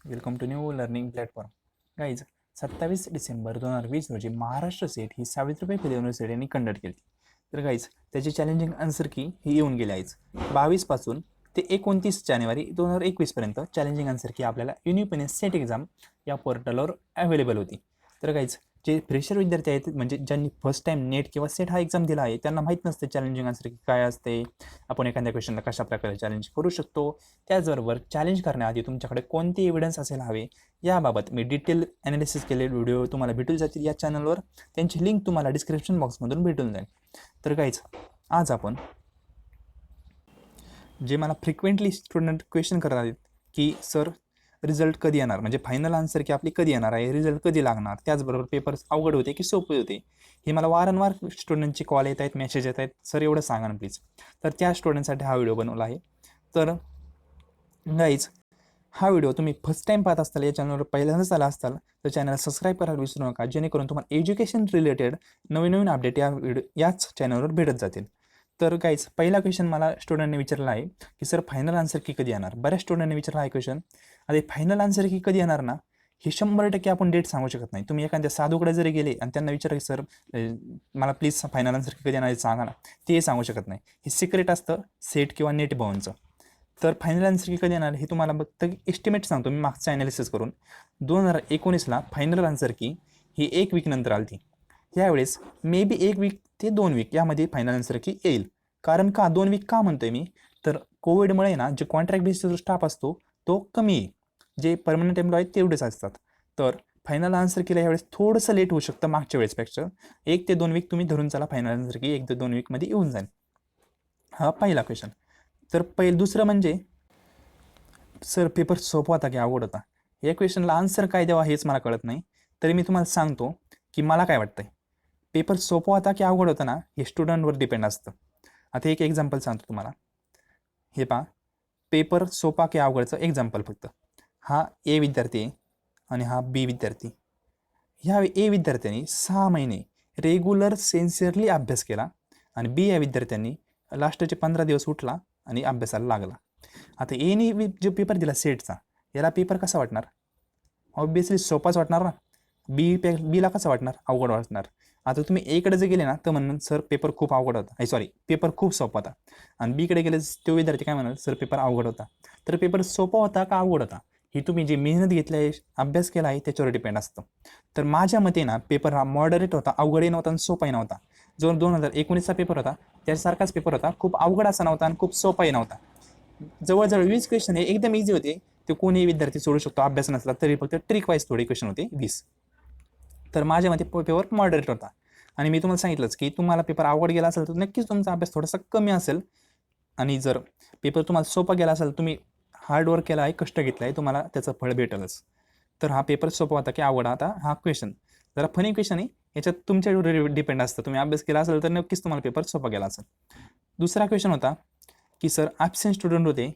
Welcome to new learning platform. Guys 27 December 2020 रोजी Maharashtra SET ही सावित्रीबाई फुले युनिव्हर्सिटीने कंडक्ट केली. तर गाईज त्याची चॅलेंजिंग आन्सर की ही येऊन गेली आहेच. 22 पासून ते 29 जानेवारी 2021 पर्यंत चॅलेंजिंग आन्सर की आपल्याला युनिपने सेट एक्झाम या पोर्टलवर अवेलेबल होती. तर गाईज जे फ्रेशर विद्यार्थी आहेत म्हणजे ज्यांनी फर्स्ट टाइम नेट किंवा सेट हा एक्झाम दिला आहे त्यांना माहीत नसते चॅलेंजिंग आन्सर की काय असते, आपण एखाद्या क्वेश्चनला कशा प्रकारे चॅलेंज करू शकतो. त्याचबरोबर चॅलेंज करण्याआधी तुमच्याकडे कोणते एव्हिडन्स असायला हवे याबाबत मी डिटेल ॲनालिसिस केलेले व्हिडिओ तुम्हाला भेटून जातील या चॅनलवर. त्यांची लिंक तुम्हाला डिस्क्रिप्शन बॉक्समधून भेटून जाईल. तर गाईज आज आपण जे मला फ्रिक्वेंटली स्टुडंट क्वेश्चन करत आहेत की सर रिझल्ट कधी येणार, म्हणजे फायनल आन्सर की आपली कधी येणार आहे, रिझल्ट कधी लागणार, त्याचबरोबर पेपर्स अवघड होते की सोपे होते, हे मला वारंवार स्टुडंटचे कॉल येत आहेत, मेसेज येत आहेत, सर एवढं सांगा ना प्लीज. तर त्या स्टुडंटसाठी हा व्हिडिओ बनवला आहे. तर गाईज हा व्हिडिओ तुम्ही फर्स्ट टाइम पाहत असताल, या चॅनलवर पहिल्यांदाच आला असताल तर चॅनल सबस्क्राईब करायला विसरू नका, जेणेकरून तुम्हाला एज्युकेशन रिलेटेड नवीन नवीन अपडेट याच चॅनलवर भेटत जातील. तर गाईज पहिला क्वेश्चन मला स्टुडंटने विचारला आहे की सर फायनल आन्सर की कधी येणार. बऱ्याच स्टुडंटने विचारला आहे क्वेश्चन. आता फायनल आन्सर की कधी येणार ना, हे 100% आपण डेट सांगू शकत नाही. तुम्ही एखाद्या साधूकडे जरी गेले आणि त्यांना विचारले सर मला प्लीज फायनल आन्सर की कधी येणार सांगा ना, ते सांगू शकत नाही. हे सिक्रेट असतं सेट किंवा नेट भवनचं. तर फायनल आन्सर की कधी येणार हे तुम्हाला फक्त एस्टिमेट सांगतो मी मागचं ॲनालिसिस करून. 2019ला फायनल आन्सर की ही 1 वीक नंतर आली. यावेळेस मे बी 1 वीक ते 2 वीक यामध्ये फायनल आन्सर की येईल. कारण का 2 वीक का म्हणतोय मी, तर कोविडमुळे ना जे कॉन्ट्रॅक्ट बेसिस स्टाफ असतो तो कमी आहे, जे परमनंट एम्प्लॉय तेवढेच असतात. तर फायनल आन्सर केलं यावेळेस थोडंसं लेट होऊ शकतं मागच्या वेळेसपेक्षा. 1 ते 2 वीक तुम्ही धरून चला, फायनल आन्सर की 1 ते 2 वीकमध्ये येऊन जाईल. हा पहिला क्वेश्चन. तर दुसरं म्हणजे सर पेपर सोपा होता की अवघड होता. या क्वेश्चनला आन्सर काय द्यावा हेच मला कळत नाही. तरी मी तुम्हाला सांगतो की मला काय वाटतंय, पेपर सोपा होता की अवघड होता ना, हे स्टुडंटवर डिपेंड असतं. आता एक एक्झाम्पल सांगतो तुम्हाला. हे पहा, पेपर सोपा की अवघडचं एक्झाम्पल फक्त. हा ए विद्यार्थी आहे आणि हा बी विद्यार्थी. ह्या ए विद्यार्थ्यांनी 6 महिने रेग्युलर सेन्सिअरली अभ्यास केला आणि बी या विद्यार्थ्यांनी लास्टचे 15 दिवस उठला आणि अभ्यासाला लागला. आता एने जो पेपर दिला सेटचा, याला पेपर कसा वाटणार? ऑब्विसली सोपाच वाटणार ना. बीला कसं वाटणार? अवघड वाटणार. आता तुम्ही एकडे जर गेले ना तर म्हणून सर पेपर खूप अवघड होता, सॉरी पेपर खूप सोपा होता. आणि बीकडे गेले तो विद्यार्थी काय म्हणाल, सर पेपर अवघड होता. तर पेपर सोपा होता का अवघड होता ही तुम्ही जी मेहनत घेतली आहे, अभ्यास केला आहे त्याच्यावर डिपेंड असतं. तर माझ्या मते ना पेपर हा मॉडरेट होता, अवघडही नव्हता आणि सोपाही नव्हता. जो 2019चा पेपर होता त्यासारखाच पेपर होता, खूप अवघड असा नव्हता आणि खूप सोपाही नव्हता. जवळजवळ 20 क्वेश्चन हे एकदम इझी होते, ते कोणीही विद्यार्थी सोडू शकतो अभ्यास नसला तरी. फक्त ट्रिक वाईज थोडे क्वेश्चन होते 20. तर माझ्या मते पेपर मॉडरेट होता. आणि मी तुम्हाला सांगितलंच की तुम्हाला पेपर अवघड गेला असेल तर नक्कीच तुमचा अभ्यास थोडासा कमी असेल. आणि जर पेपर तुम्हाला सोपा गेला असेल, तुम्ही हार्डवर्क केला आहे, कष्ट घेतलं आहे, तुम्हाला त्याचं फळ भेटेलच. तर हा पेपर सोपा होता की अवघड होता, हा क्वेश्चन जरा फनी क्वेश्चन आहे, याच्यात तुमच्यावर डिपेंड असतं. तुम्ही अभ्यास केला असेल तर नक्कीच तुम्हाला पेपर सोपा गेला असेल. दुसरा क्वेश्चन होता की सर ॲबसेंट स्टुडंट होते,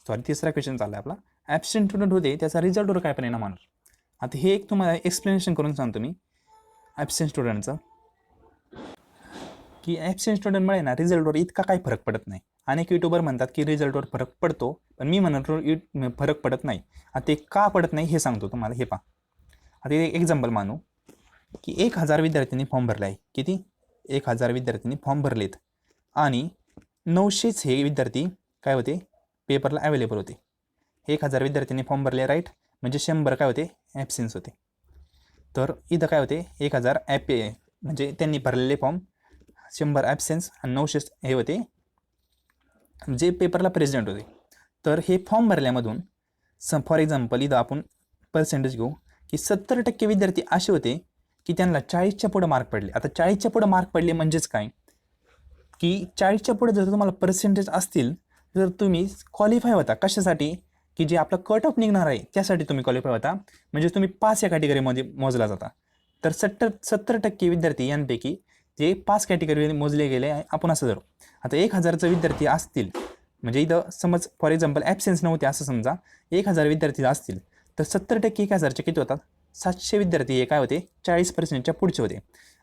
सॉरी तिसरा क्वेश्चन चालला आपला, ॲबसेंट स्टुडंट होते त्याचा रिझल्टवर काय परिणाम होणार. आता हे एक तुम्हाला एक्सप्लेनेशन करून सांगतो मी ॲबसेंट स्टुडंटचं, की ॲबसेंट स्टुडंटमुळे ना रिझल्टवर इतका काही फरक पडत नाही. अनेक युट्यूबर म्हणतात की रिझल्टवर फरक पडतो, पण मी म्हणतो फरक पडत नाही. आता ते का पडत नाही हे सांगतो तुम्हाला. हे पहा, आता एक एक्झाम्पल मानू की 1000 विद्यार्थ्यांनी फॉर्म भरला आहे. किती? 1000 विद्यार्थ्यांनी फॉर्म भरलेत आणि 900च हे विद्यार्थी काय होते, पेपरला अवेलेबल होते. 1000 विद्यार्थ्यांनी फॉर्म भरले, राईट, म्हणजे 100 काय होते, ॲबसेन्स होते. तर इथं काय होते, 1000 म्हणजे त्यांनी भरलेले फॉर्म, 100 ॲबसेन्स आणि 900 हे होते जे पेपरला प्रेझेंट होते. तर हे फॉर्म भरल्यामधून फॉर एक्झाम्पल इथं आपण पर्सेंटेज घेऊ की 70% विद्यार्थी असे होते की त्यांना 40च्या पुढं मार्क पडले. आता 40च्या पुढं मार्क पडले म्हणजेच काय, की 40च्या पुढे जर तुम्हाला पर्सेंटेज असतील तर तुम्ही क्वालिफाय होता. कशासाठी? की जे आपलं कट ऑफ निघणार आहे त्यासाठी तुम्ही क्वालिफाय होता, म्हणजे तुम्ही पास या कॅटेगरीमध्ये मोजला जाता. तर 70% विद्यार्थी यांपैकी जे 5 कॅटेगरीमध्ये मोजले गेले आपण असं धरू. आता 1000चे विद्यार्थी असतील, म्हणजे इथं समज फॉर एक्झाम्पल ॲबसेन्स नव्हते असं समजा, 1000 विद्यार्थी असतील तर 70% 1000चे किती होतात, 700 विद्यार्थी हे काय होते, 40%च्या पुढचे होते.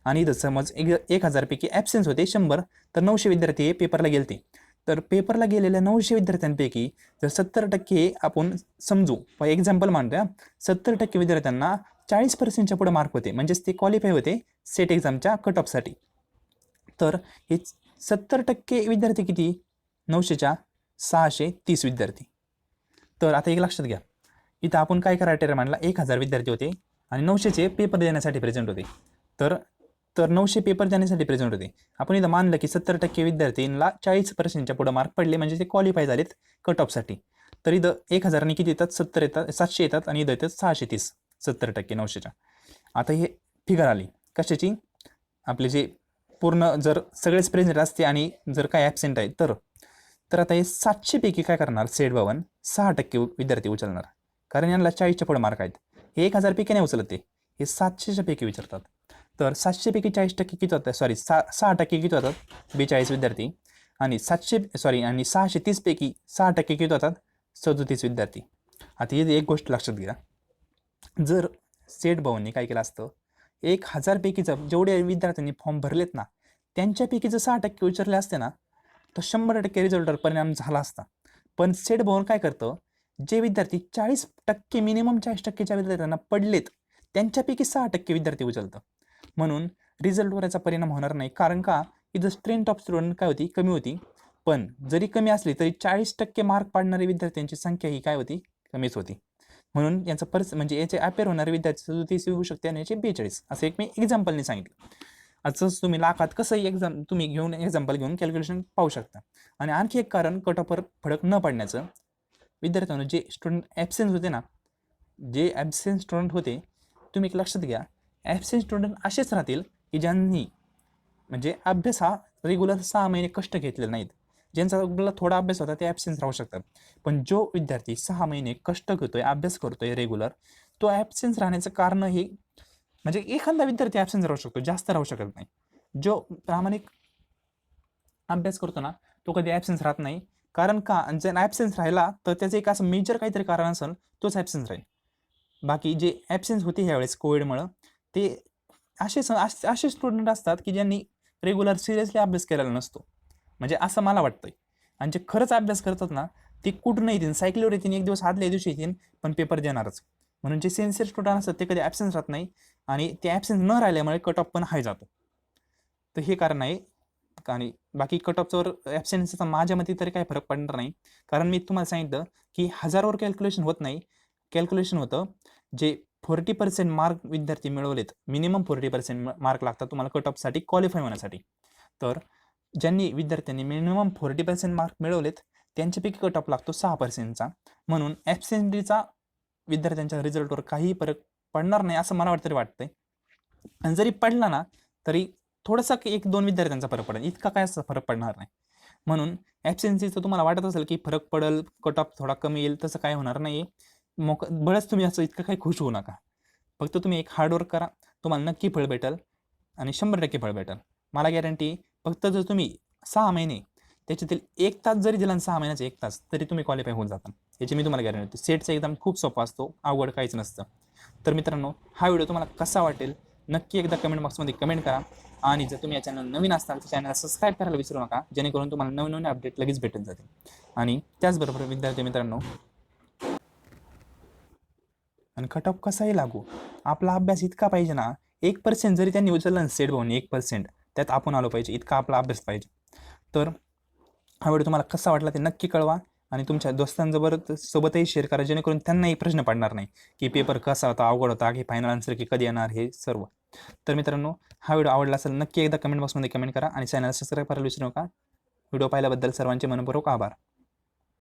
आणि इथं समज 1000 पैकी ॲबसेन्स होते 100, तर 900 विद्यार्थी हे पेपरला गेलते. तर पेपरला गेलेल्या 900 विद्यार्थ्यांपैकी जर 70% आपण समजू एक्झाम्पल मानतोय, 70% विद्यार्थ्यांना 40% पुढे मार्क होते, म्हणजेच ते क्वालिफाय होते सेट एक्झामच्या कट ऑफसाठी. तर हे 70% विद्यार्थी किती? 900च्या 630 विद्यार्थी. तर आता एक लक्षात घ्या, इथं आपण काय क्रायटेरिया मांडला, 1000 विद्यार्थी होते आणि 900चे पेपर देण्यासाठी प्रेझेंट होते. तर 900 पेपर देण्यासाठी प्रेझेंट होते. आपण इथं मानलं की 70% विद्यार्थ्यांना 40%च्या पुढे मार्क पडले, म्हणजे ते क्वालिफाय झालेत कट ऑफसाठी. तर इथं 1000 किती येतात? 70 येतात, 700 येतात आणि इथं येतात 630, 70% 900च्या. आता हे फिगर आली कशाची? आपले जे पूर्ण जर सगळेच प्रेझेंट असते आणि जर काय ॲबसेंट आहे तर आता हे 700 पैकी काय करणार? सेट भवन 6% विद्यार्थी उचलणार, कारण यांना 40च्या पुढे मार्क आहेत. हे 1000 पैकी नाही उचलत, हे 700च्या पैकी विचारतात. तर 700 पैकी 40% किती होतात? 6% किती होतात? 42 विद्यार्थी. आणि 630 पैकी 6% किती होतात? 37 विद्यार्थी. आता हे एक गोष्ट लक्षात घ्या, जर सेट भवनने काय केलं असतं, 1000 पैकीचं जेवढे विद्यार्थ्यांनी फॉर्म भरलेत ना, त्यांच्यापैकी जर 6% विचारले असते ना, तर 100% रिझल्टवर परिणाम झाला असता. पण सेट भवन काय करतं, जे विद्यार्थी 40% मिनिमम 40%च्या विद्यार्थ्यांना पडलेत त्यांच्यापैकी 6% विद्यार्थी उचलतं. म्हणून रिझल्टवर याचा परिणाम होणार नाही. कारण का? इथं स्ट्रेंथ ऑफ स्टुडंट काय होती? कमी होती. पण जरी कमी असली तरी 40% मार्क पाडणारे विद्यार्थ्यांची संख्या ही काय होती? कमीच होती. म्हणून याचा म्हणजे याचे अपेअर होणारे विद्यार्थी 37 येऊ शकते आणि याचे 42, असं एक मी एक्झाम्पलने सांगितलं. असंच तुम्ही लाखात कसंही तुम्ही घेऊन एक्झाम्पल घेऊन कॅल्क्युलेशन पाहू शकता. आणि आणखी एक कारण कट ऑफवर फरक न पडण्याचं, विद्यार्थ्यांना जे स्टुडंट ॲबसेन्स होते ना, जे ॲबसेंट स्टुडंट होते, तुम्ही एक लक्षात घ्या, ॲबसेंट स्टुडंट असेच राहतील की ज्यांनी म्हणजे अभ्यास हा रेग्युलर 6 महिने कष्ट घेतलेले नाहीत. ज्यांचा रेग्युलर थोडा अभ्यास होता ते ॲबसेन्स राहू शकतात. पण जो विद्यार्थी 6 महिने कष्ट करतोय, अभ्यास करतोय रेग्युलर, तो ॲबसेन्स राहण्याचं कारण हे म्हणजे एखादा विद्यार्थी ॲबसेन्स राहू शकतो, जास्त राहू शकत नाही. जो प्रामाणिक अभ्यास करतो ना, तो कधी ॲबसेन्स राहत नाही. कारण का? जर ॲबसेन्स राहिला तर त्याचं एक असं मेजर काहीतरी कारण असेल, तोच ॲबसेन्स राहील. बाकी जे ॲबसेन्स होते ह्यावेळेस कोविडमुळं, ते असे स्टुडंट असतात की ज्यांनी रेग्युलर सिरियसली अभ्यास केलेला नसतो, म्हणजे असं मला वाटतंय. आणि जे खरंच अभ्यास करतात ना, ते कुठून येतील, सायकलीवर येतील, एक दिवस आदल्या दिवशी येतील, पण पेपर देणारच. म्हणून जे सिन्सिअर स्टुडंट असतात ते कधी ॲबसेन्स राहत नाही आणि ते ॲबसेन्स न राहिल्यामुळे कट ऑफ पण हाय जातो. तर हे कारण आहे. आणि बाकी कट ऑफवर ॲबसेन्सचा माझ्या मते तरी काही फरक पडणार नाही. कारण मी तुम्हाला सांगितलं की 1000वर कॅल्क्युलेशन होत नाही, कॅल्क्युलेशन होतं जे 40% मार्क विद्यार्थी मिळवलेत, मिनिमम 40% मार्क लागतात तुम्हाला कट ऑफसाठी क्वालिफाय होण्यासाठी. तर ज्यांनी विद्यार्थ्यांनी मिनिमम 40% मार्क मिळवलेत त्यांच्यापैकी कट ऑफ लागतो 6%चा. म्हणून ॲबसेंटीचा विद्यार्थ्यांच्या रिझल्टवर काही फरक पडणार नाही असं मला वाटतंय. आणि जरी पडला ना तरी थोडासा 1-2 विद्यार्थ्यांचा फरक पडेल, इतका काय असा फरक पडणार नाही. म्हणून ॲबसेन्सीचं तुम्हाला वाटत असेल की फरक पडेल, कट ऑफ थोडा कमी येईल, तसं काय होणार नाही. बळच तुम्ही असं इतकं काही खुश होऊ नका. फक्त तुम्ही एक हार्डवर्क करा, तुम्हाला नक्की फळ भेटेल आणि 100% फळ भेटेल, मला गॅरंटी. फक्त जर तुम्ही 6 महिने त्याच्यातील 1 तास जरी दिला, 6 महिन्याचा 1 तास, तरी तुम्ही क्वालिफाय होऊन जाता, याची मी तुम्हाला गॅरंटी देतो. सेटचा एकदम खूप सोपा असतो, अवघड काहीच नसतं. तर मित्रांनो, हा व्हिडिओ तुम्हाला कसा वाटेल नक्की एकदा कमेंट बॉक्समध्ये कमेंट करा. आणि जर तुम्ही या चॅनल नवीन असाल तर चॅनल सबस्क्राईब करायला विसरू नका, जेणेकरून तुम्हाला नवीन नवीन अपडेट लगेच भेटत जातील. आणि त्याचबरोबर विद्यार्थी मित्रांनो, आणि कट ऑफ कसाही लागू, आपला अभ्यास इतका पाहिजे ना, 1% जरी त्यांनी उचललं ना सेट भाऊन, 1% त्यात आपण आलो पाहिजे, इतका आपला अभ्यास पाहिजे. तर हा व्हिडिओ तुम्हाला कसा वाटला ते नक्की कळवा आणि तुमच्या सोबतही शेअर करा, जेणेकरून त्यांनाही प्रश्न पडणार नाही की पेपर कसा होता, अवघड होता की फायनल आन्सर की कधी येणार, हे सर्व. तर मित्रांनो, हा व्हिडिओ आवडला असेल नक्की एकदा कमेंट बॉक्समध्ये कमेंट करा आणि चॅनल सबस्क्राईब करायला विसरू नका. व्हिडिओ पाहिल्याबद्दल सर्वांचे मनपूर्वक आभार.